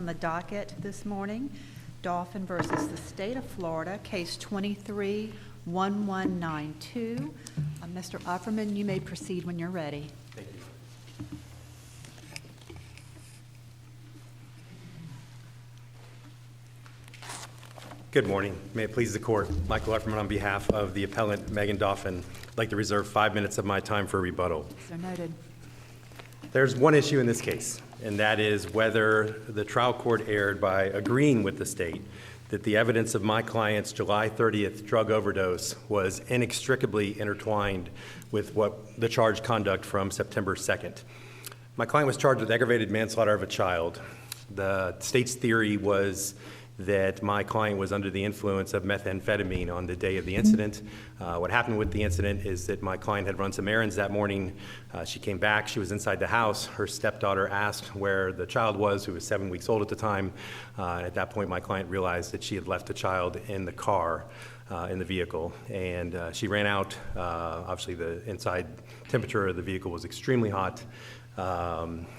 On the docket this morning, Dauphin versus the State of Florida, case 23-1192. Mr. Offerman, you may proceed when you're ready. Thank you. Good morning. May it please the court. Michael Offerman on behalf of the appellant Megan Dauphin. I'd like to reserve 5 minutes of my time for rebuttal. So noted. There's one issue in this case, and that is whether the trial court erred by agreeing with the state that the evidence of my client's July 30th drug overdose was inextricably intertwined with what the charged conduct from September 2nd. My client was charged with aggravated manslaughter of a child. The state's theory was that my client was under the influence of methamphetamine on the day of the incident. What happened with the incident is that my client had run some errands that morning. She came back, she was inside the house. Her stepdaughter asked where the child was, who was 7 weeks old at the time. At that point, my client realized that she had left the child in the car, in the vehicle, and she ran out. Obviously, the inside temperature of the vehicle was extremely hot.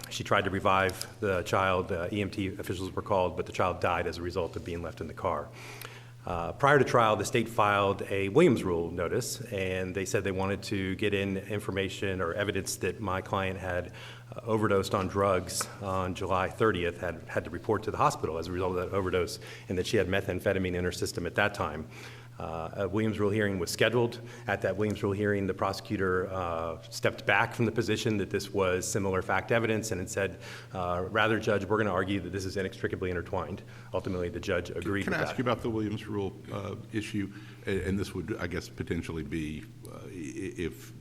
She tried to revive the child. EMT officials were called, but the child died as a result of being left in the car. Prior to trial, the state filed a Williams Rule notice, and they said they wanted to get in information or evidence that my client had overdosed on drugs on July 30th, had to report to the hospital as a result of that overdose, and that she had methamphetamine in her system at that time. A Williams Rule hearing was scheduled. At that Williams Rule hearing, the prosecutor stepped back from the position that this was similar fact evidence and had said, rather, Judge, we're going to argue that this is inextricably intertwined. Ultimately, the judge agreed with that. Can I ask you about the Williams Rule issue? And this would, I guess, potentially be, if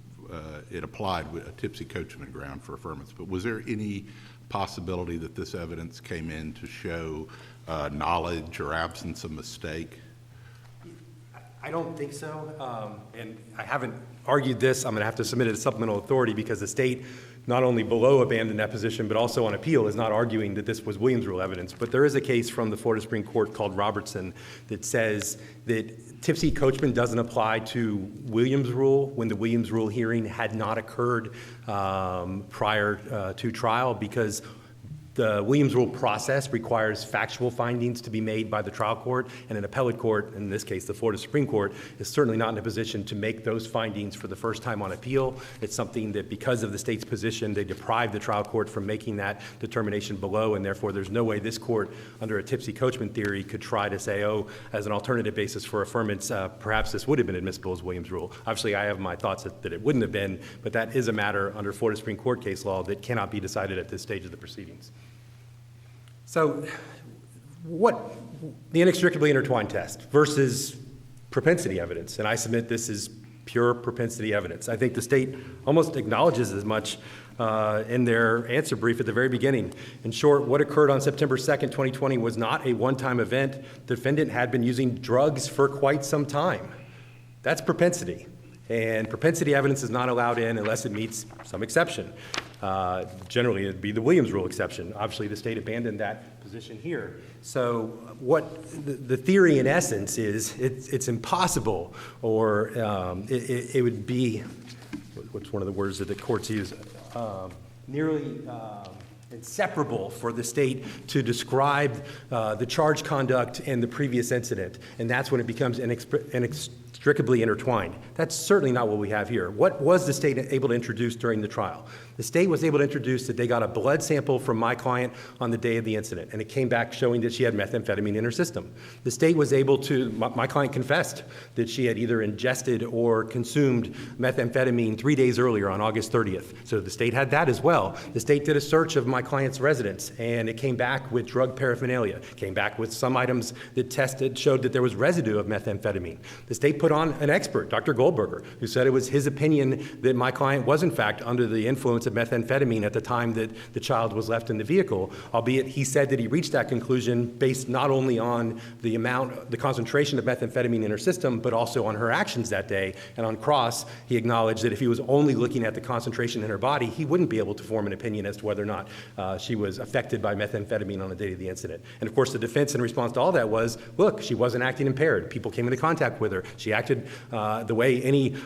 it applied, with a tipsy coachman ground for affirmance. But was there any possibility that this evidence came in to show knowledge or absence of mistake? I don't think so, and I haven't argued this. I'm going to have to submit it to supplemental authority because the state not only below abandoned that position, but also on appeal is not arguing that this was Williams Rule evidence. But there is a case from the Florida Supreme Court called Robertson that says that tipsy coachman doesn't apply to Williams Rule when the Williams Rule hearing had not occurred prior to trial, because the Williams Rule process requires factual findings to be made by the trial court, and an appellate court, in this case the Florida Supreme Court, is certainly not in a position to make those findings for the first time on appeal. It's something that, because of the state's position, they deprived the trial court from making that determination below, and therefore there's no way this court, under a tipsy coachman theory, could try to say, oh, as an alternative basis for affirmance, perhaps this would have been admissible as Williams Rule. Obviously, I have my thoughts that it wouldn't have been, but that is a matter under Florida Supreme Court case law that cannot be decided at this stage of the proceedings. So what the inextricably intertwined test versus propensity evidence, and I submit this is pure propensity evidence. I think the state almost acknowledges as much in their answer brief at the very beginning. In short, what occurred on September 2nd, 2020 was not a one-time event. The defendant had been using drugs for quite some time. That's propensity. And propensity evidence is not allowed in unless it meets some exception. Generally, it'd be the Williams Rule exception. Obviously, the state abandoned that position here. So what the theory, in essence, is it's impossible, or it would be, what's one of the words that the courts use, nearly inseparable for the state to describe the charged conduct and the previous incident, and that's when it becomes inextricably intertwined. That's certainly not what we have here. What was the state able to introduce during the trial? The state was able to introduce that they got a blood sample from my client on the day of the incident, and it came back showing that she had methamphetamine in her system. The state was able to, my client confessed that she had either ingested or consumed methamphetamine 3 days earlier on August 30th. So the state had that as well. The state did a search of my client's residence, and it came back with drug paraphernalia. It came back with some items that tested, showed that there was residue of methamphetamine. The state put on an expert, Dr. Goldberger, who said it was his opinion that my client was in fact under the influence of methamphetamine at the time that the child was left in the vehicle, albeit he said that he reached that conclusion based not only on the concentration of methamphetamine in her system, but also on her actions that day. And on cross, he acknowledged that if he was only looking at the concentration in her body, he wouldn't be able to form an opinion as to whether or not she was affected by methamphetamine on the day of the incident. And of course, the defense in response to all that was, look, she wasn't acting impaired. People came into contact with her. She She acted the way any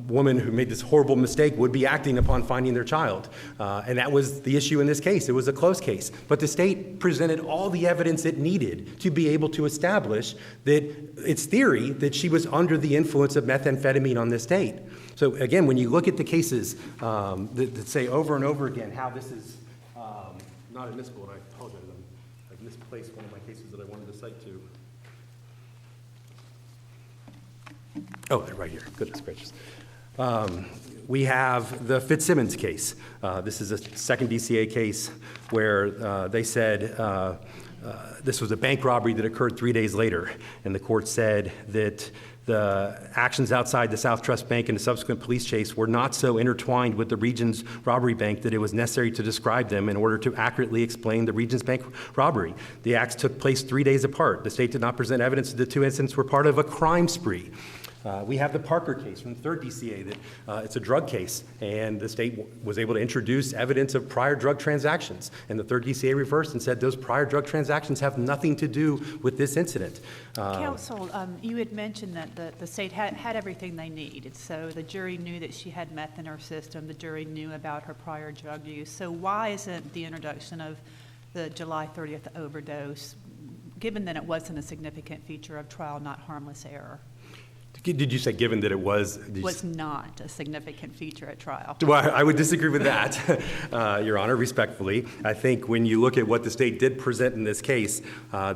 woman who made this horrible mistake would be acting upon finding their child. And that was the issue in this case. It was a close case. But the state presented all the evidence it needed to be able to establish that its theory that she was under the influence of methamphetamine on this date. So again, when you look at the cases that say over and over again how this is not admissible, and I apologize, I've misplaced one of my cases that I wanted to cite to. Oh, they're right here. Goodness gracious. We have the Fitzsimmons case. This is a second DCA case where they said this was a bank robbery that occurred 3 days later, and the court said that the actions outside the South Trust Bank and the subsequent police chase were not so intertwined with the Regions robbery bank that it was necessary to describe them in order to accurately explain the Regions Bank robbery. The acts took place 3 days apart. The state did not present evidence that the two incidents were part of a crime spree. We have the Parker case from the third DCA that it's a drug case, and the state was able to introduce evidence of prior drug transactions. And the third DCA reversed and said those prior drug transactions have nothing to do with this incident. Counsel, you had mentioned that the state had everything they needed. So the jury knew that she had meth in her system. The jury knew about her prior drug use. So why isn't the introduction of the July 30th overdose, given that it wasn't a significant feature of trial, not harmless error? Did you say given that it was? Was not a significant feature at trial. Well, I would disagree with that, Your Honor, respectfully. I think when you look at what the state did present in this case,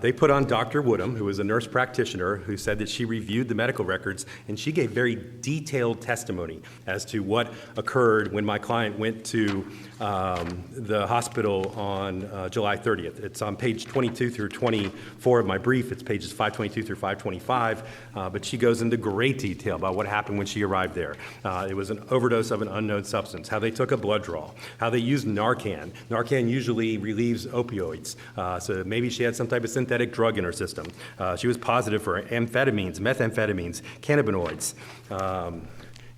they put on Dr. Woodham, who was a nurse practitioner, who said that she reviewed the medical records, and she gave very detailed testimony as to what occurred when my client went to the hospital on July 30th. It's on page 22 through 24 of my brief. It's pages 522 through 525, but she goes into great detail about what happened when she arrived there. It was an overdose of an unknown substance, how they took a blood draw, how they used Narcan. Narcan usually relieves opioids, so maybe she had some type of synthetic drug in her system. She was positive for amphetamines, methamphetamines, cannabinoids.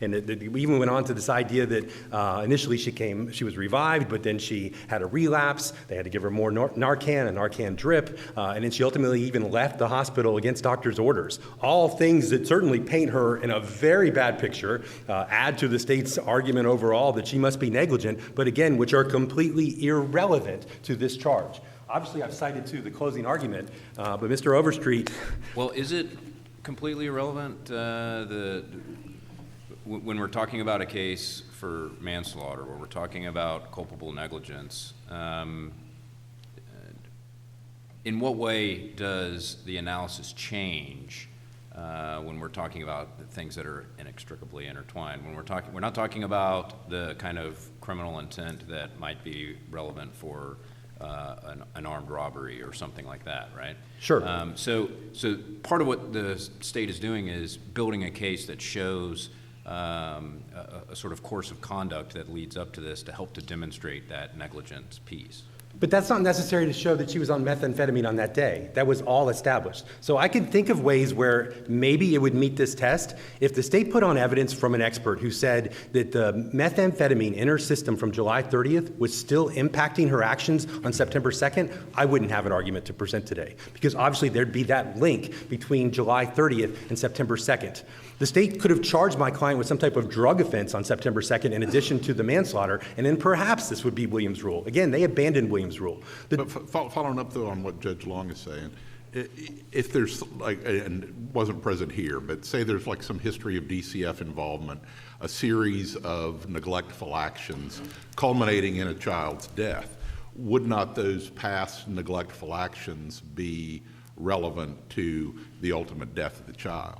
And we even went on to this idea that initially she was revived, but then she had a relapse. They had to give her more Narcan, a Narcan drip, and then she ultimately even left the hospital against doctor's orders. All things that certainly paint her in a very bad picture, add to the state's argument overall that she must be negligent, but again, which are completely irrelevant to this charge. Obviously, I've cited too the closing argument, but Mr. Overstreet. Well, is it completely irrelevant? When we're talking about a case for manslaughter, where we're talking about culpable negligence, in what way does the analysis change when we're talking about things that are inextricably intertwined? When we're not talking about the kind of criminal intent that might be relevant for an armed robbery or something like that, right? Sure. So part of what the state is doing is building a case that shows a sort of course of conduct that leads up to this to help to demonstrate that negligence piece. But that's not necessary to show that she was on methamphetamine on that day. That was all established. So I can think of ways where maybe it would meet this test if the state put on evidence from an expert who said that the methamphetamine in her system from July 30th was still impacting her actions on September 2nd, I wouldn't have an argument to present today. Because obviously there'd be that link between July 30th and September 2nd. The state could have charged my client with some type of drug offense on September 2nd in addition to the manslaughter, and then perhaps this would be Williams' rule. Again, they abandoned Williams' rule. But following up, though, on what Judge Long is saying, if there's, like, and it wasn't present here, but say there's like some history of DCF involvement, a series of neglectful actions culminating in a child's death, would not those past neglectful actions be relevant to the ultimate death of the child?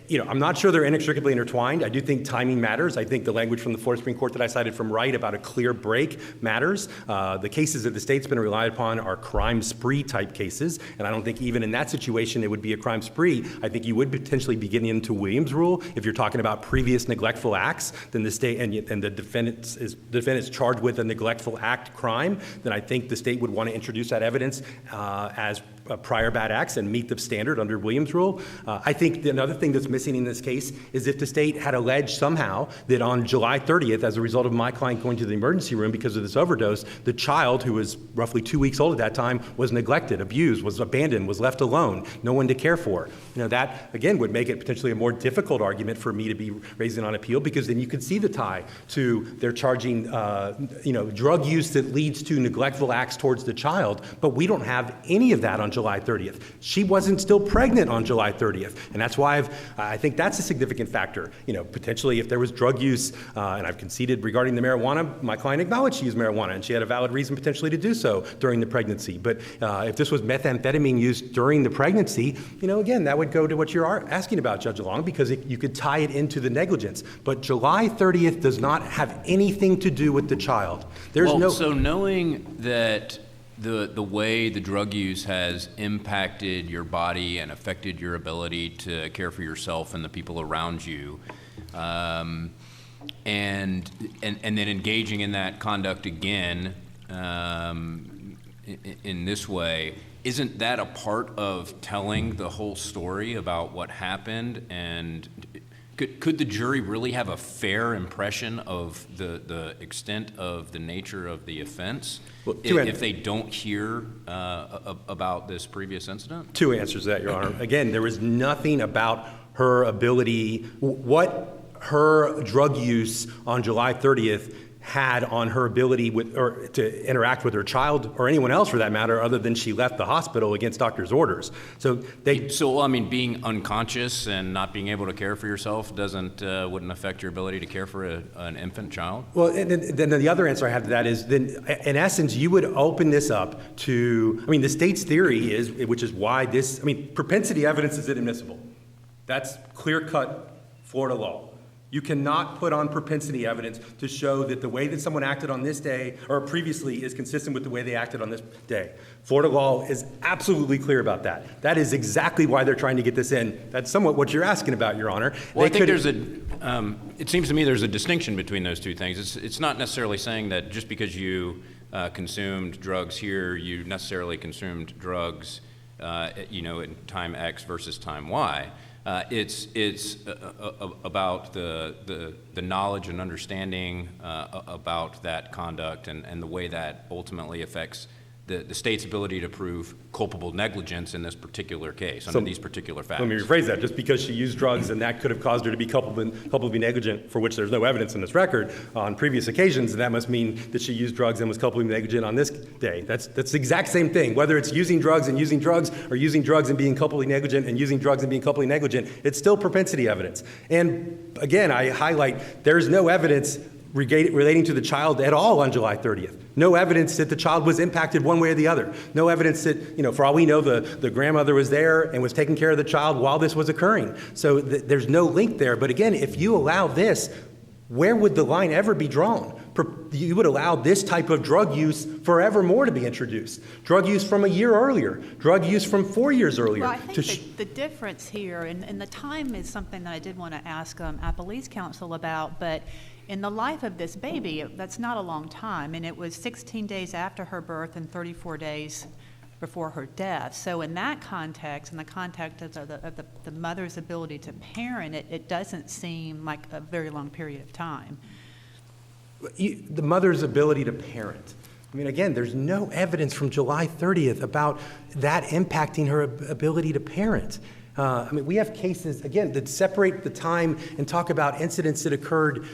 I'm not sure they're inextricably intertwined. I do think timing matters. I think the language from the Florida Supreme Court that I cited from Wright about a clear break matters. The cases that the state's been relied upon are crime spree type cases, and I don't think even in that situation it would be a crime spree. I think you would potentially be getting into Williams' rule if you're talking about previous neglectful acts. Then the state and the defendant's charged with a neglectful act crime. Then I think the state would want to introduce that evidence as prior bad bad acts and meet the standard under Williams rule. I think another thing that's missing in this case is if the state had alleged somehow that on July 30th, as a result of my client going to the emergency room because of this overdose, the child, who was roughly 2 weeks old at that time, was neglected, abused, was abandoned, was left alone, no one to care for. That, again, would make it potentially a more difficult argument for me to be raising on appeal, because then you could see the tie to their charging, drug use that leads to neglectful acts towards the child, but we don't have any of that on July 30th. She wasn't still pregnant on July 30th, and that's why I think that's a significant factor. Potentially if there was drug use, and I've conceded regarding the marijuana, my client acknowledged she used marijuana, and she had a valid reason potentially to do so during the pregnancy. But if this was methamphetamine used during the pregnancy, again, that would go to what you're asking about, Judge Long, because you could tie it into the negligence. But July 30th does not have anything to do with the child. So knowing that the way the drug use has impacted your body and affected your ability to care for yourself and the people around you, and then engaging in that conduct again in this way, isn't that a part of telling the whole story about what happened? And could the jury really have a fair impression of the extent of the nature of the offense if they don't hear about this previous incident? Two answers to that, Your Honor. Again, there was nothing about her ability, what her drug use on July 30th had on her ability to interact with her child, or anyone else for that matter, other than she left the hospital against doctor's orders. So being unconscious and not being able to care for yourself wouldn't affect your ability to care for an infant child? Well, and then the other answer I have to that is, then in essence, you would open this up to, the state's theory is, which is why propensity evidence is inadmissible. That's clear-cut Florida law. You cannot put on propensity evidence to show that the way that someone acted on this day or previously is consistent with the way they acted on this day. Florida law is absolutely clear about that. That is exactly why they're trying to get this in. That's somewhat what you're asking about, Your Honor. Well, I think it seems to me there's a distinction between those two things. It's not necessarily saying that just because you consumed drugs here, you necessarily consumed drugs, in time X versus time Y. It's about the knowledge and understanding about that conduct and the way that ultimately affects the state's ability to prove culpable negligence in this particular case, under these particular facts. Let me rephrase that. Just because she used drugs and that could have caused her to be culpably negligent, for which there's no evidence in this record, on previous occasions, that must mean that she used drugs and was culpably negligent on this day. That's the exact same thing. Whether it's using drugs and using drugs, or using drugs and being culpably negligent and using drugs and being culpably negligent, it's still propensity evidence. And again, I highlight, there's no evidence relating to the child at all on July 30th. No evidence that the child was impacted one way or the other. No evidence that, for all we know, the grandmother was there and was taking care of the child while this was occurring. So there's no link there. But again, if you allow this, where would the line ever be drawn? You would allow this type of drug use forevermore to be introduced. Drug use from a year earlier. Drug use from 4 years earlier. Well, I think the difference here, and the time is something that I did want to ask Appellee's counsel about, but in the life of this baby, that's not a long time, and it was 16 days after her birth and 34 days before her death. So in that context, in the context of the mother's ability to parent, it doesn't seem like a very long period of time. The mother's ability to parent. Again, there's no evidence from July 30th about that impacting her ability to parent. We have cases, again, that separate the time and talk about incidents that occurred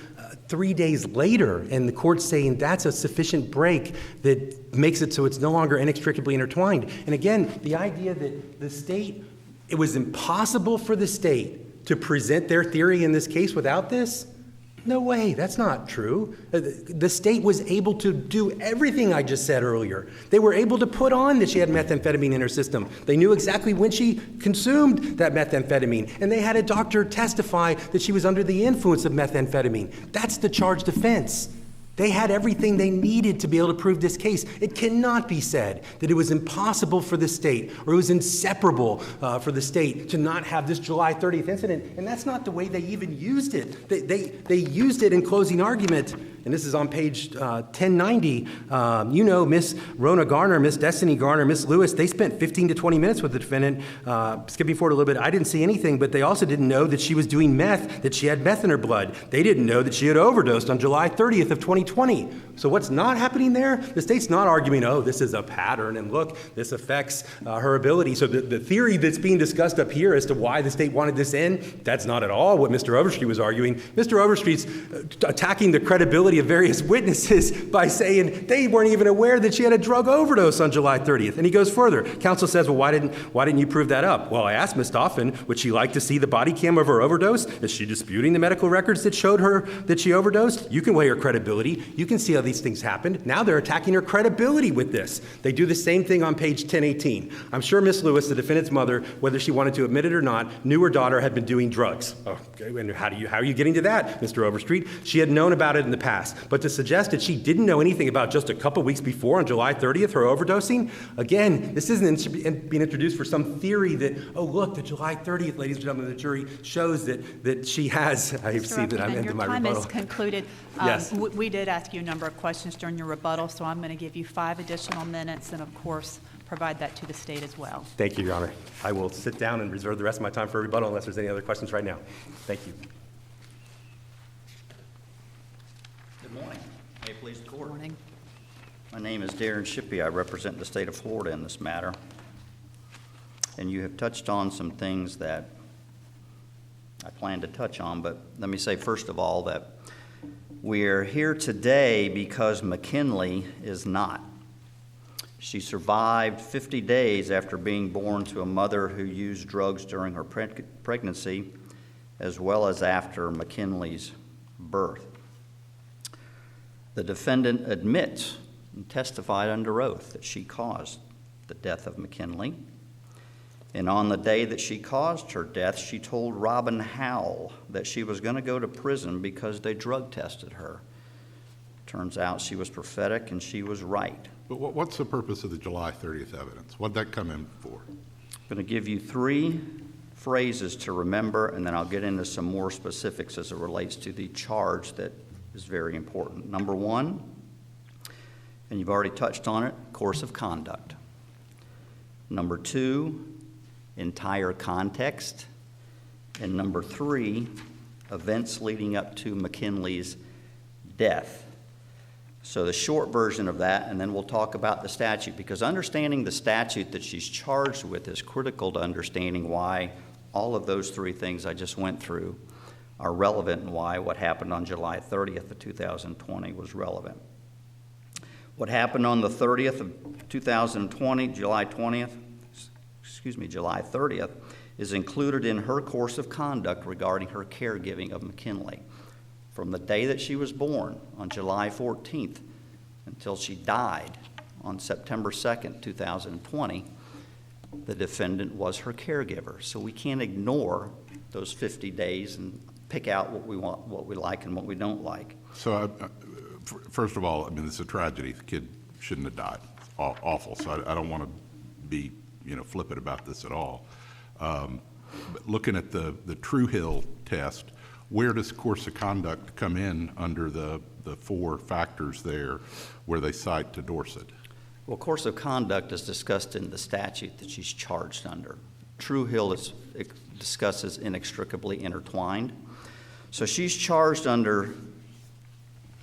3 days later, and the court's saying that's a sufficient break that makes it so it's no longer inextricably intertwined. And again, the idea that it was impossible for the state to present their theory in this case without this, no way, that's not true. The state was able to do everything I just said earlier. They were able to put on that she had methamphetamine in her system. They knew exactly when she consumed that methamphetamine, and they had a doctor testify that she was under the influence of methamphetamine. That's the charged offense. They had everything they needed to be able to prove this case. It cannot be said that it was impossible for the state, or it was inseparable for the state to not have this July 30th incident. And that's not the way they even used it. They used it in closing argument and this is on page 1090, Miss Rona Garner, Miss Destiny Garner, Miss Lewis, they spent 15 to 20 minutes with the defendant. Skipping forward a little bit, I didn't see anything, but they also didn't know that she was doing meth, that she had meth in her blood. They didn't know that she had overdosed on July 30th of 2020. So what's not happening there? The state's not arguing, oh, this is a pattern, and look, this affects her ability. So the theory that's being discussed up here as to why the state wanted this in, that's not at all what Mr. Overstreet was arguing. Mr. Overstreet's attacking the credibility of various witnesses by saying they weren't even aware that she had a drug overdose on July 30th. And he goes further. Counsel says, well, why didn't you prove that up? Well, I asked Ms. Stoffen, would she like to see the body cam of her overdose? Is she disputing the medical records that showed her that she overdosed? You can weigh her credibility. You can see how these things happened. Now they're attacking her credibility with this. They do the same thing on page 1018. I'm sure Ms. Lewis, the defendant's mother, whether she wanted to admit it or not, knew her daughter had been doing drugs. Okay, and how are you getting to that, Mr. Overstreet? She had known about it in the past. But to suggest that she didn't know anything about just a couple weeks before on July 30th, her overdosing, again, this isn't being introduced for some theory that, oh, look, the July 30th, ladies and gentlemen of the jury, shows that she has, I see that I'm into my rebuttal. Your time is concluded. Yes. We did ask you a number of questions during your rebuttal, so I'm going to give you 5 additional minutes and, of course, provide that to the state as well. Thank you, Your Honor. I will sit down and reserve the rest of my time for rebuttal unless there's any other questions right now. Thank you. Good morning. May it please the court. Morning. My name is Darren Shippey. I represent the state of Florida in this matter. And you have touched on some things that I plan to touch on, but let me say first of all that we're here today because McKinley is not. She survived 50 days after being born to a mother who used drugs during her pregnancy, as well as after McKinley's birth. The defendant admits and testified under oath that she caused the death of McKinley. And on the day that she caused her death, she told Robin Howell that she was going to go to prison because they drug tested her. Turns out she was prophetic and she was right. But what's the purpose of the July 30th evidence? What'd that come in for? I'm going to give you 3 phrases to remember, and then I'll get into some more specifics as it relates to the charge that is very important. Number 1, and you've already touched on it, course of conduct. Number 2, entire context. And number 3, events leading up to McKinley's death. So the short version of that, and then we'll talk about the statute, because understanding the statute that she's charged with is critical to understanding why all of those 3 things I just went through are relevant and why what happened on July 30th of 2020 was relevant. What happened on the 30th of 2020, July 30th, is included in her course of conduct regarding her caregiving of McKinley. From the day that she was born on July 14th until she died on September 2nd, 2020, the defendant was her caregiver. So we can't ignore those 50 days and pick out what we want, what we like and what we don't like. So, first of all, I mean, it's a tragedy. The kid shouldn't have died. Awful. So I don't want to be, flippant about this at all. But looking at the True Hill test, where does course of conduct come in under the 4 factors there where they cite to Dorset? Well, course of conduct is discussed in the statute that she's charged under. True Hill discusses inextricably intertwined. So she's charged under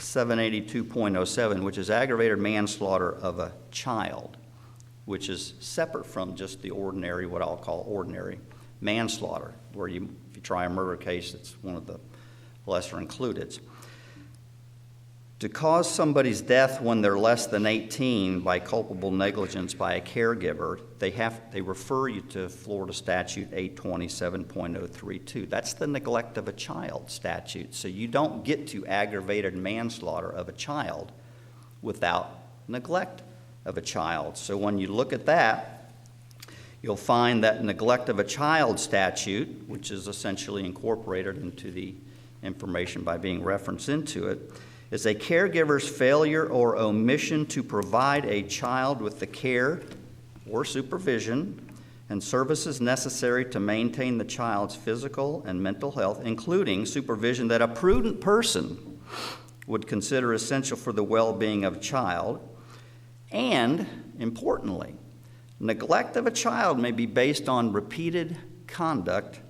782.07, which is aggravated manslaughter of a child, which is separate from just the ordinary, what I'll call ordinary manslaughter, where if you try a murder case, it's one of the lesser included. To cause somebody's death when they're less than 18 by culpable negligence by a caregiver, they refer you to Florida Statute 827.032. That's the neglect of a child statute. So you don't get to aggravated manslaughter of a child without neglect of a child. So when you look at that, you'll find that neglect of a child statute, which is essentially incorporated into the information by being referenced into it, is a caregiver's failure or omission to provide a child with the care or supervision and services necessary to maintain the child's physical and mental health, including supervision that a prudent person would consider essential for the well-being of a child, and, importantly, neglect of a child may be based on repeated conduct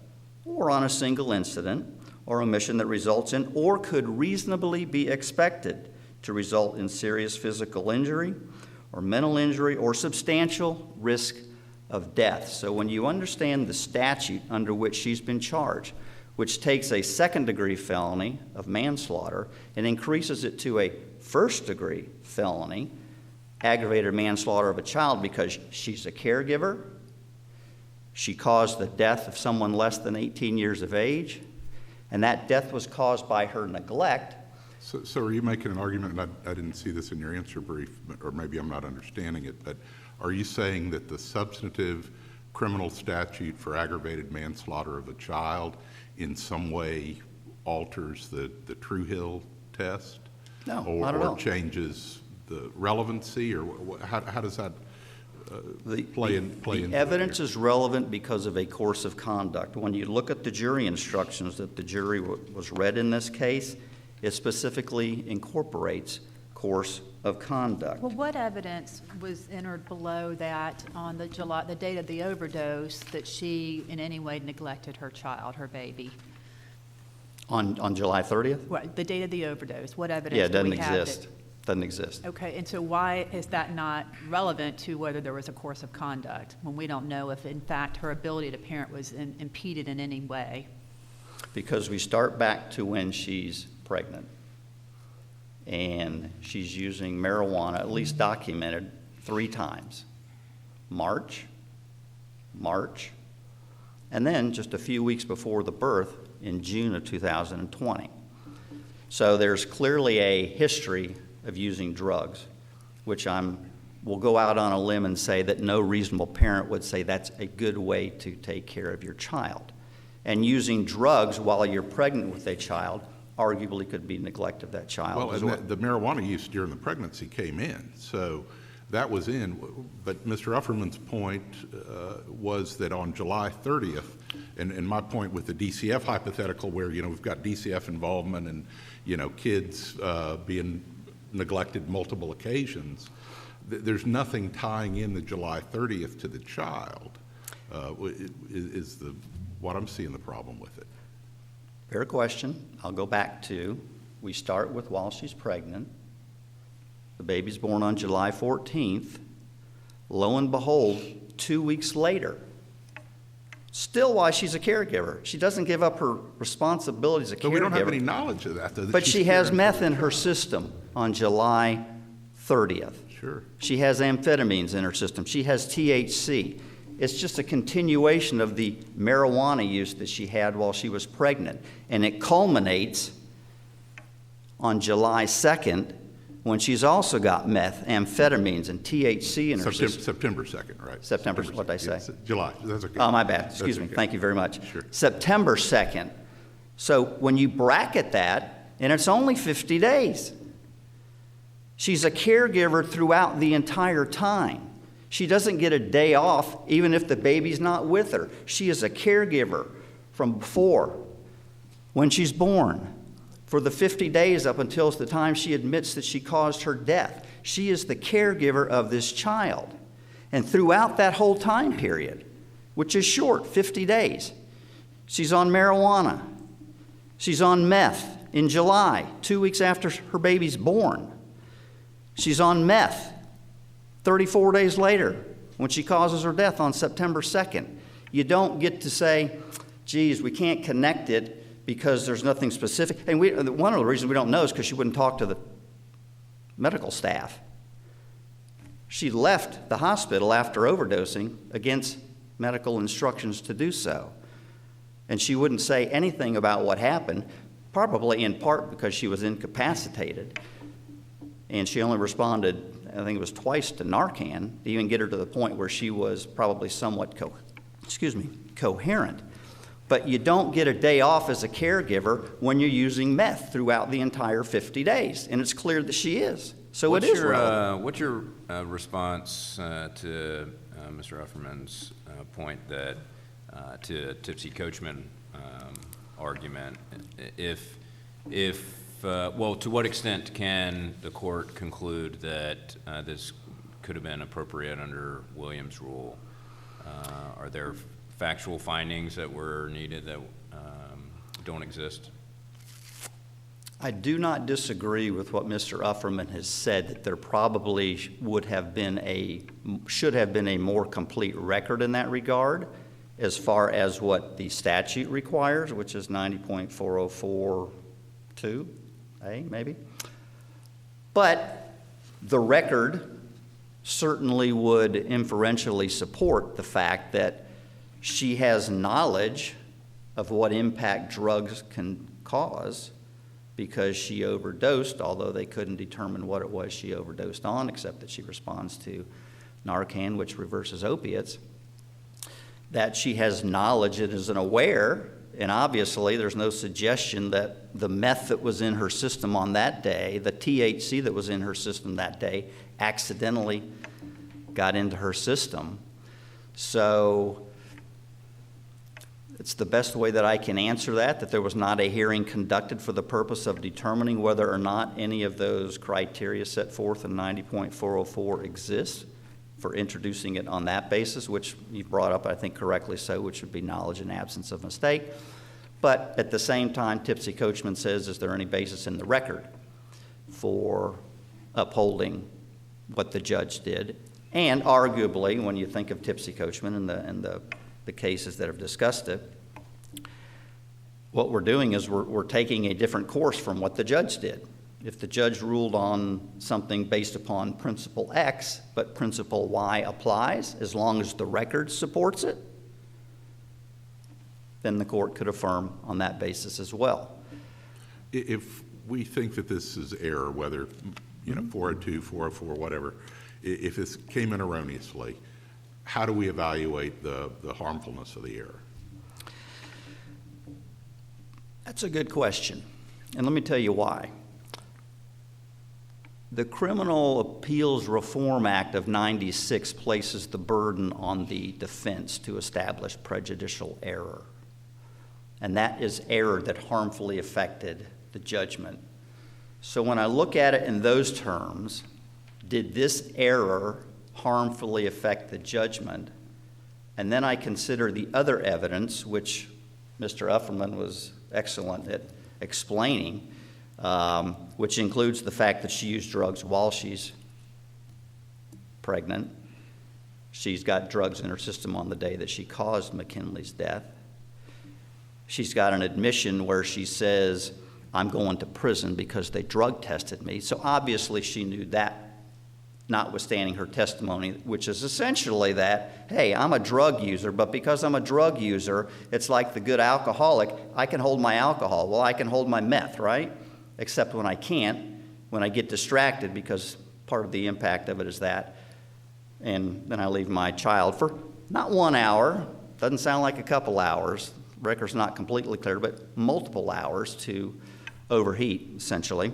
or on a single incident or omission that results in or could reasonably be expected to result in serious physical injury or mental injury or substantial risk of death. So when you understand the statute under which she's been charged, which takes a second-degree felony of manslaughter and increases it to a first-degree felony, aggravated manslaughter of a child, because she's a caregiver, she caused the death of someone less than 18 years of age, and that death was caused by her neglect. So are you making an argument, and I didn't see this in your answer brief, or maybe I'm not understanding it, but are you saying that the substantive criminal statute for aggravated manslaughter of a child in some way alters the True-Hill test? No, not at all. Or changes the relevancy, or how does that play into The evidence is relevant because of a course of conduct. When you look at the jury instructions that the jury was read in this case, it specifically incorporates course of conduct. Well, what evidence was entered below that on the date of the overdose, that she in any way neglected her child, her baby? On July 30th? What, the date of the overdose, what evidence Yeah, it do doesn't we have exist. Doesn't exist. Okay, and so why is that not relevant to whether there was a course of conduct, when we don't know if, in fact, her ability to parent was impeded in any way? Because we start back to when she's pregnant, and she's using marijuana, at least documented, 3 times. March, and then just a few weeks before the birth in June of 2020. So there's clearly a history of using drugs, which will go out on a limb and say that no reasonable parent would say that's a good way to take care of your child. And using drugs while you're pregnant with a child arguably could be neglect of that child. Well, as and the marijuana use during the pregnancy came in, so that was in. But Mr. Ufferman's point was that on July 30th, and my point with the DCF hypothetical, where we've got DCF involvement and kids being neglected multiple occasions, there's nothing tying in the July 30th to the child. Is what I'm seeing the problem with it. Fair question. I'll go back to, we start with while she's pregnant. The baby's born on July 14th. Lo and behold, 2 weeks later, still while she's a caregiver, she doesn't give up her responsibilities as a caregiver. So we don't have any knowledge of that, though. But she has meth in her system on July 30th. Sure. She has amphetamines in her system. She has THC. It's just a continuation of the marijuana use that she had while she was pregnant. And it culminates on July 2nd when she's also got meth, amphetamines, and THC in her system. September 2nd, right? September, what'd I say? Yes, July, that's okay. Oh, my bad. Excuse me. okay. Thank you very much. Sure. September 2nd. So when you bracket that, and it's only 50 days. She's a caregiver throughout the entire time. She doesn't get a day off even if the baby's not with her. She is a caregiver from before, when she's born, for the 50 days up until the time she admits that she caused her death. She is the caregiver of this child. And throughout that whole time period, which is short, 50 days, she's on marijuana. She's on meth in July, 2 weeks after her baby's born. She's on meth 34 days later when she causes her death on September 2nd. You don't get to say, geez, we can't connect it because there's nothing specific. And one of the reasons we don't know is because she wouldn't talk to the medical staff. She left the hospital after overdosing against medical instructions to do so. And she wouldn't say anything about what happened, probably in part because she was incapacitated. And she only responded, I think it was twice, to Narcan to even get her to the point where she was probably somewhat coherent. But you don't get a day off as a caregiver when you're using meth throughout the entire 50 days. And it's clear that she is. So it is relevant. What's your response to Mr. Ufferman's point that, to Tipsy Coachman argument, if well, to what extent can the court conclude that this could have been appropriate under Williams' rule? Are there factual findings that were needed that don't exist? I do not disagree with what Mr. Ufferman has said, that there probably should have been a more complete record in that regard as far as what the statute requires, which is 90.4042A, maybe. But the record certainly would inferentially support the fact that she has knowledge of what impact drugs can cause because she overdosed, although they couldn't determine what it was she overdosed on, except that she responds to Narcan, which reverses opiates, that she has knowledge and is aware, and obviously there's no suggestion that the meth that was in her system on that day, the THC that was in her system that day, accidentally got into her system. So it's the best way that I can answer that there was not a hearing conducted for the purpose of determining whether or not any of those criteria set forth in 90.404 exists for introducing it on that basis, which you brought up, I think correctly so, which would be knowledge and absence of mistake. But at the same time, Tipsy Coachman says, is there any basis in the record for upholding what the judge did? And arguably, when you think of Tipsy Coachman and the cases that have discussed it, what we're doing is we're taking a different course from what the judge did. If the judge ruled on something based upon principle X, but principle Y applies, as long as the record supports it, then the court could affirm on that basis as well. If we think that this is error, whether, 402, 404, whatever, if this came in erroneously, how do we evaluate the harmfulness of the error? That's a good question, and let me tell you why. The Criminal Appeals Reform Act of '96 places the burden on the defense to establish prejudicial error, and that is error that harmfully affected the judgment. So when I look at it in those terms, did this error harmfully affect the judgment? And then I consider the other evidence, which Mr. Ufferman was excellent at explaining, which includes the fact that she used drugs while she's pregnant. She's got drugs in her system on the day that she caused McKinley's death. She's got an admission where she says, I'm going to prison because they drug tested me. So obviously she knew that, notwithstanding her testimony, which is essentially that, hey, I'm a drug user, but because I'm a drug user, it's like the good alcoholic. I can hold my alcohol. Well, I can hold my meth, right? Except when I can't, when I get distracted, because part of the impact of it is that. And then I leave my child for not 1 hour, doesn't sound like a couple hours, record's not completely clear, but multiple hours to overheat, essentially.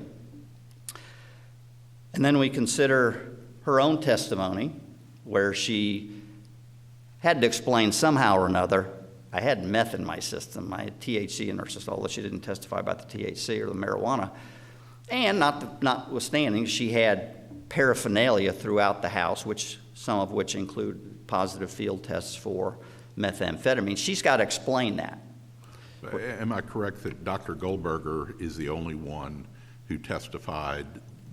And then we consider her own testimony, where she had to explain somehow or another, I had meth in my system, I had THC in her system, although she didn't testify about the THC or the marijuana. And notwithstanding, she had paraphernalia throughout the house, some of which include positive field tests for methamphetamine. She's got to explain that. Am I correct that Dr. Goldberger is the only one who testified,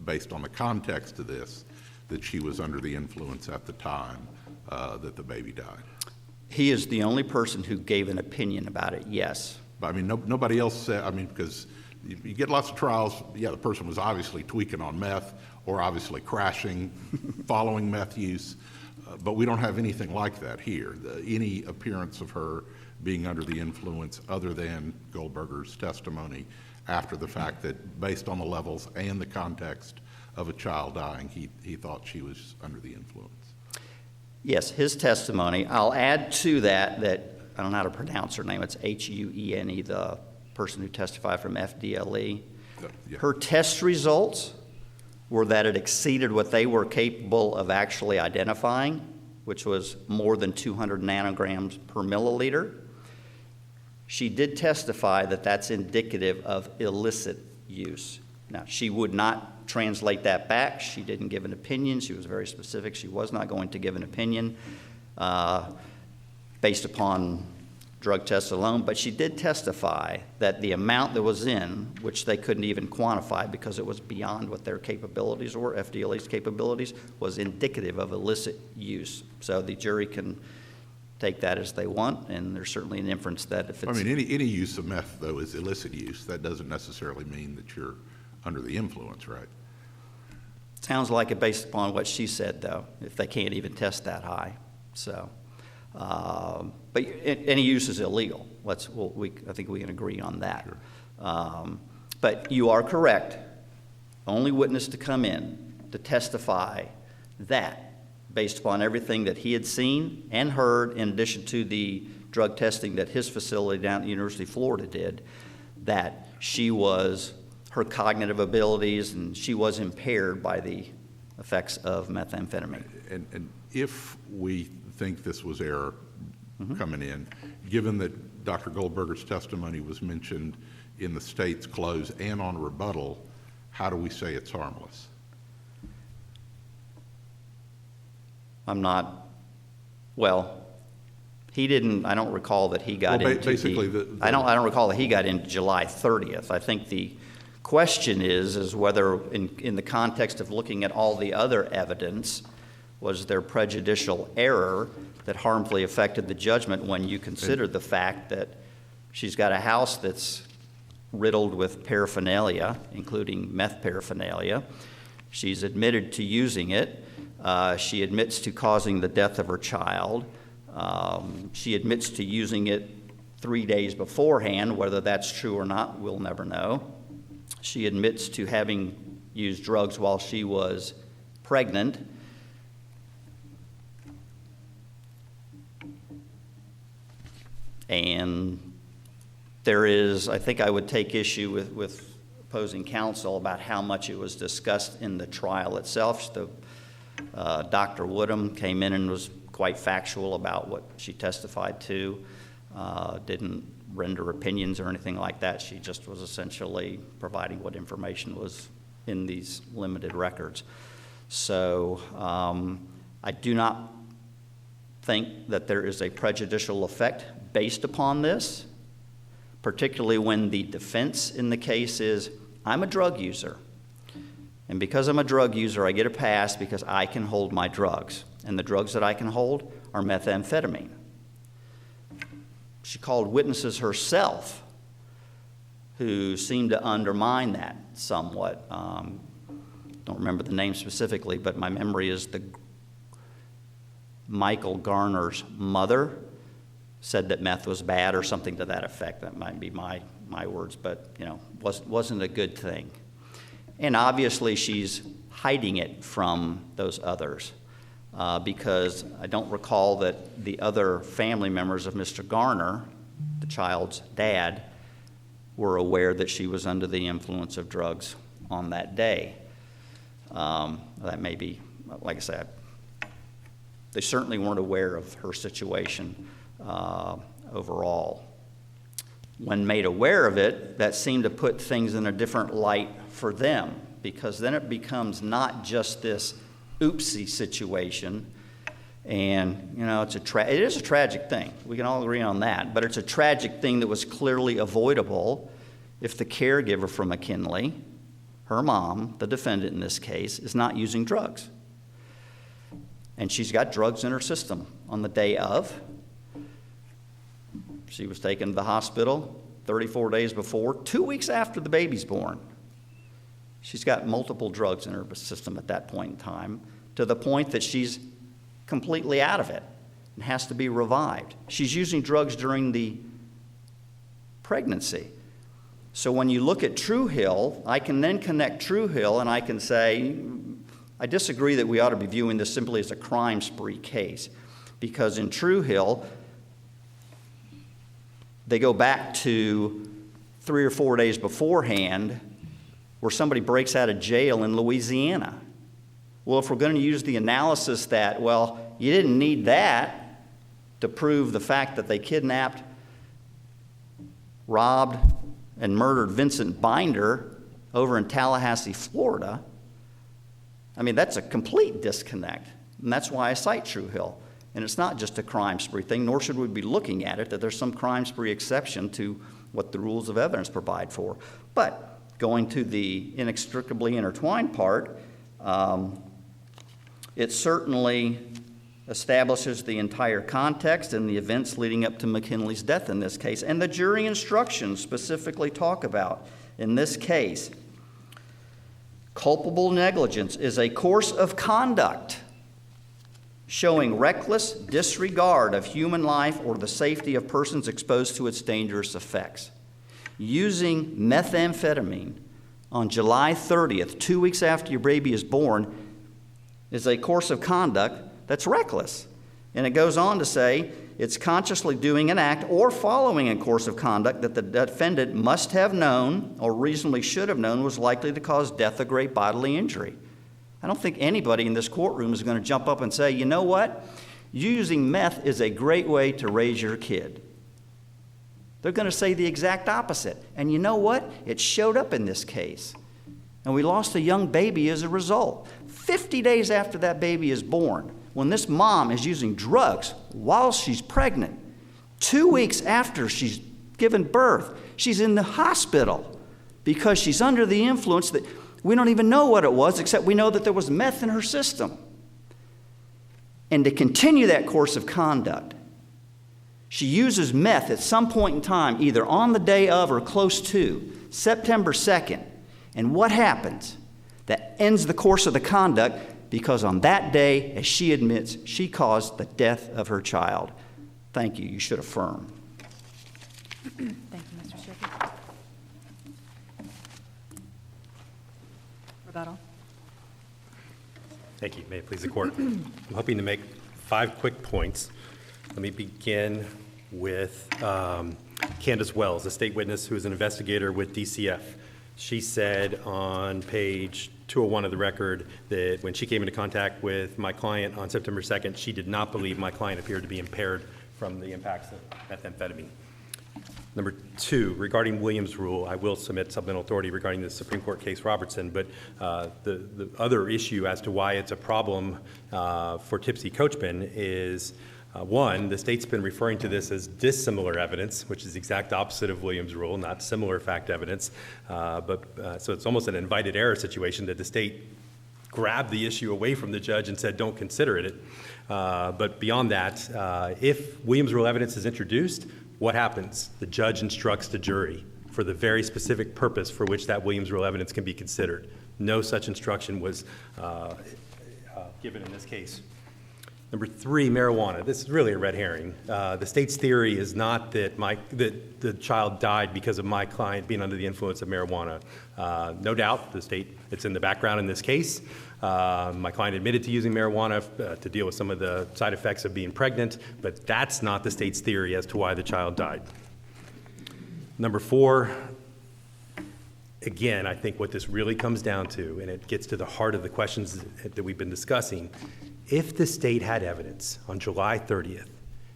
based on the context of this, that she was under the influence at the time that the baby died? He is the only person who gave an opinion about it, yes. But I mean, nobody else said, because you get lots of trials, yeah, the person was obviously tweaking on meth or obviously crashing following meth use, but we don't have anything like that here. Any appearance of her being under the influence other than Goldberger's testimony after the fact that, based on the levels and the context of a child dying, he thought she was under the influence. Yes, his testimony. I'll add to that I don't know how to pronounce her name. It's Huene, the person who testified from FDLE. Yeah. Her test results were that it exceeded what they were capable of actually identifying, which was more than 200 nanograms per milliliter. She did testify that that's indicative of illicit use. Now, she would not translate that back. She didn't give an opinion. She was very specific. She was not going to give an opinion based upon drug tests alone, but she did testify that the amount that was in, which they couldn't even quantify because it was beyond what their capabilities were, FDLE's capabilities, was indicative of illicit use. So the jury can take that as they want, and there's certainly an inference that if I it's... mean, any use of meth, though, is illicit use. That doesn't necessarily mean that you're under the influence, right? Sounds like it based upon what she said, though, if they can't even test that high. So, but any use is illegal. I think we can agree on that. Sure. But you are correct. Only witness to come in to testify that, based upon everything that he had seen and heard, in addition to the drug testing that his facility down at the University of Florida did, that her cognitive abilities, and she was impaired by the effects of methamphetamine. And if we think this was error coming in, given that Dr. Goldberger's testimony was mentioned in the state's close and on rebuttal, how do we say it's harmless? He didn't, I don't recall that he got Well, into basically I don't recall that he got into July 30th. I think the question is whether in the context of looking at all the other evidence, was there prejudicial error that harmfully affected the judgment when you consider the fact that she's got a house that's riddled with paraphernalia, including meth paraphernalia. She's admitted to using it. She admits to causing the death of her child. She admits to using it 3 days beforehand. Whether that's true or not, we'll never know. She admits to having used drugs while she was pregnant. And there is, I think I would take issue with opposing counsel about how much it was discussed in the trial itself. Dr. Woodham came in and was quite factual about what she testified to, didn't render opinions or anything like that. She just was essentially providing what information was in these limited records. So I do not think that there is a prejudicial effect based upon this, particularly when the defense in the case is, I'm a drug user. And because I'm a drug user, I get a pass because I can hold my drugs. And the drugs that I can hold are methamphetamine. She called witnesses herself who seemed to undermine that somewhat. Don't remember the name specifically, but my memory is Michael Garner's mother said that meth was bad or something to that effect. That might be my words, but wasn't a good thing. And obviously she's hiding it from those others because I don't recall that the other family members of Mr. Garner, the child's dad, were aware that she was under the influence of drugs on that day. That may be, like I said, they certainly weren't aware of her situation overall. When made aware of it, that seemed to put things in a different light for them, because then it becomes not just this oopsie situation. And it is a tragic thing. We can all agree on that. But it's a tragic thing that was clearly avoidable if the caregiver for McKinley, her mom, the defendant in this case, is not using drugs. And she's got drugs in her system on the day of. She was taken to the hospital 34 days before, 2 weeks after the baby's born. She's got multiple drugs in her system at that point in time, to the point that she's completely out of it and has to be revived. She's using drugs during the pregnancy. So when you look at True Hill, I can then connect True Hill and I can say, I disagree that we ought to be viewing this simply as a crime spree case, because in True Hill, they go back to 3 or 4 days beforehand where somebody breaks out of jail in Louisiana. Well, if we're going to use the analysis that, well, you didn't need that to prove the fact that they kidnapped, robbed, and murdered Vincent Binder over in Tallahassee, Florida, I mean, that's a complete disconnect. And that's why I cite True Hill. And it's not just a crime spree thing, nor should we be looking at it, that there's some crime spree exception to what the rules of evidence provide for. But going to the inextricably intertwined part, it certainly establishes the entire context and the events leading up to McKinley's death in this case. And the jury instructions specifically talk about, in this case, culpable negligence is a course of conduct showing reckless disregard of human life or the safety of persons exposed to its dangerous effects. Using methamphetamine on July 30th, 2 weeks after your baby is born, is a course of conduct that's reckless. And it goes on to say, it's consciously doing an act or following a course of conduct that the defendant must have known or reasonably should have known was likely to cause death or great bodily injury. I don't think anybody in this courtroom is going to jump up and say, you know what? Using meth is a great way to raise your kid. They're going to say the exact opposite. And you know what? It showed up in this case. And we lost a young baby as a result. 50 days after that baby is born, when this mom is using drugs while she's pregnant, 2 weeks after she's given birth, she's in the hospital because she's under the influence that we don't even know what it was, except we know that there was meth in her system. And to continue that course of conduct, she uses meth at some point in time, either on the day of or close to, September 2nd. And what happens? That ends the course of the conduct because on that day, as she admits, she caused the death of her child. Thank you. You should affirm. Thank you, Mr. Shippey. Rebuttal. Thank you. May it please the court. I'm hoping to make 5 quick points. Let me begin with Candace Wells, a state witness who is an investigator with DCF. She said on page 201 of the record that when she came into contact with my client on September 2nd, she did not believe my client appeared to be impaired from the impacts of methamphetamine. Number 2, regarding Williams' rule, I will submit supplemental authority regarding the Supreme Court case Robertson, but the other issue as to why it's a problem for tipsy coachmen is, one, the state's been referring to this as dissimilar evidence, which is the exact opposite of Williams' rule, not similar fact evidence. So it's almost an invited error situation that the state grabbed the issue away from the judge and said, don't consider it. But beyond that, if Williams' rule evidence is introduced, what happens? The judge instructs the jury for the very specific purpose for which that Williams' rule evidence can be considered. No such instruction was given in this case. Number 3, marijuana. This is really a red herring. The state's theory is not that the child died because of my client being under the influence of marijuana. No doubt, it's in the background in this case. My client admitted to using marijuana to deal with some of the side effects of being pregnant, but that's not the state's theory as to why the child died. Number 4, again, I think what this really comes down to, and it gets to the heart of the questions that we've been discussing, if the state had evidence on July 30th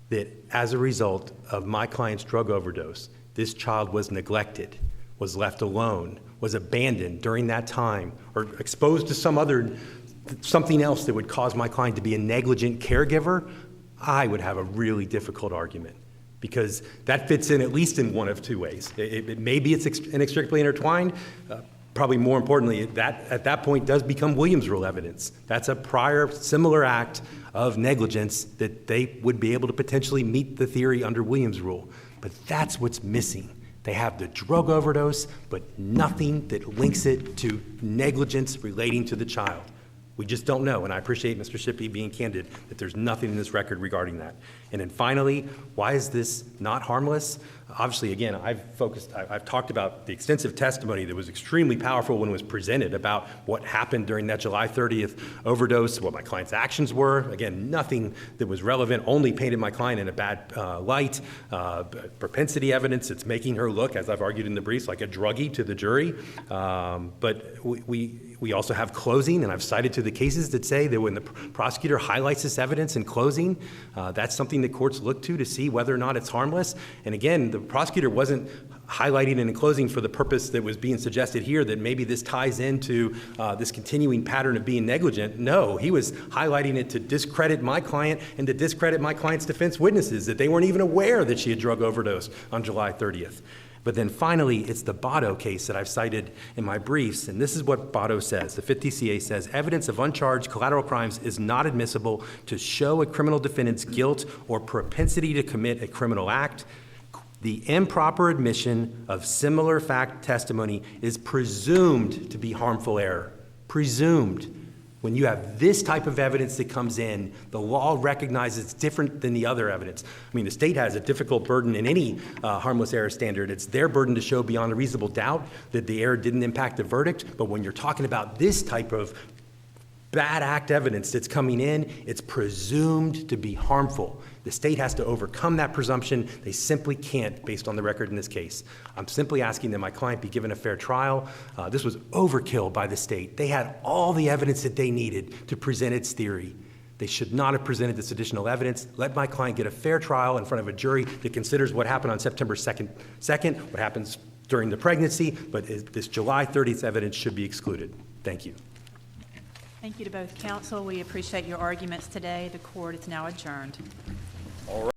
that as a result of my client's drug overdose, this child was neglected, was left alone, was abandoned during that time, or exposed to something else that would cause my client to be a negligent caregiver, I would have a really difficult argument. Because that fits in at least in one of 2 ways. Maybe it's inextricably intertwined. Probably more importantly, that at that point does become Williams' rule evidence. That's a prior similar act of negligence that they would be able to potentially meet the theory under Williams' rule. But that's what's missing. They have the drug overdose, but nothing that links it to negligence relating to the child. We just don't know, and I appreciate Mr. Shippey being candid that there's nothing in this record regarding that. And then finally, why is this not harmless? Obviously, again, I've talked about the extensive testimony that was extremely powerful when it was presented about what happened during that July 30th overdose, what my client's actions were. Again, nothing that was relevant, only painted my client in a bad light. Propensity evidence, it's making her look, as I've argued in the briefs, like a druggie to the jury. But we also have closing, and I've cited to the cases that say that when the prosecutor highlights this evidence in closing, that's something that courts look to see whether or not it's harmless. And again, the prosecutor wasn't highlighting and enclosing for the purpose that was being suggested here, that maybe this ties into this continuing pattern of being negligent. No, he was highlighting it to discredit my client and to discredit my client's defense witnesses, that they weren't even aware that she had drug overdosed on July 30th. But then finally, it's the Botto case that I've cited in my briefs, and this is what Botto says. The 5th DCA says, evidence of uncharged collateral crimes is not admissible to show a criminal defendant's guilt or propensity to commit a criminal act. The improper admission of similar fact testimony is presumed to be harmful error. Presumed. When you have this type of evidence that comes in, the law recognizes it's different than the other evidence. I mean, the state has a difficult burden in any harmless error standard. It's their burden to show beyond a reasonable doubt that the error didn't impact the verdict. But when you're talking about this type of bad act evidence that's coming in, it's presumed to be harmful. The state has to overcome that presumption. They simply can't, based on the record in this case. I'm simply asking that my client be given a fair trial. This was overkill by the state. They had all the evidence that they needed to present its theory. They should not have presented this additional evidence. Let my client get a fair trial in front of a jury that considers what happened on September 2nd, what happens during the pregnancy, but this July 30th evidence should be excluded. Thank you. Thank you to both counsel. We appreciate your arguments today. The court is now adjourned.